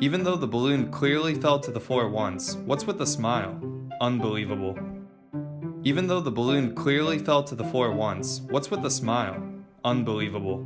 Even though the balloon clearly fell to the floor once, what's with the smile? Unbelievable. Even though the balloon clearly fell to the floor once, what's with the smile? Unbelievable.